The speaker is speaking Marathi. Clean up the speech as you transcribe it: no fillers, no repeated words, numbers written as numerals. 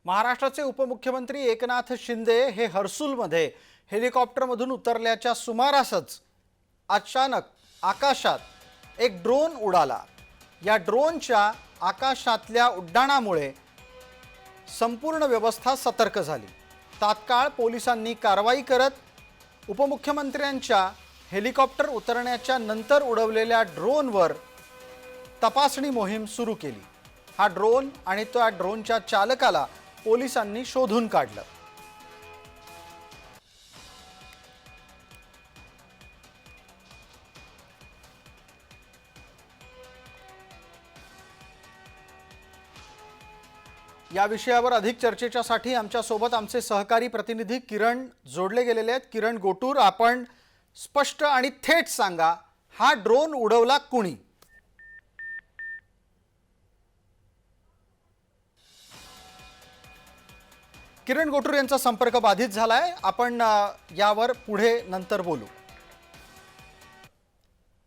महाराष्ट्राचे उपमुख्यमंत्री एकनाथ शिंदे हे हर्सुलमध्ये हेलिकॉप्टरमधून उतरल्याच्या सुमारासच अचानक आकाशात एक ड्रोन उडाला। या ड्रोनच्या आकाशातल्या उड्डाणामुळे संपूर्ण व्यवस्था सतर्क झाली। तात्काळ पोलिसांनी कारवाई करत उपमुख्यमंत्र्यांच्या हेलिकॉप्टर उतरण्याच्या नंतर उडवलेल्या ड्रोनवर तपासणी मोहीम सुरू केली। हा ड्रोन आणि त्या ड्रोनच्या चालकाला पोलिसांनी शोधून काढलं। या विषयावर अधिक चर्चेच्यासाठी आमच्या सोबत आमचे सहकारी प्रतिनिधी किरण जोडले गेलेले आहेत। किरण गोटूर, आपण स्पष्ट आणि थेट सांगा, हा ड्रोन उडवला कुणी? किरण गोटूर यांचा संपर्क बाधित झालाय, आपण यावर पुढे नंतर बोलू।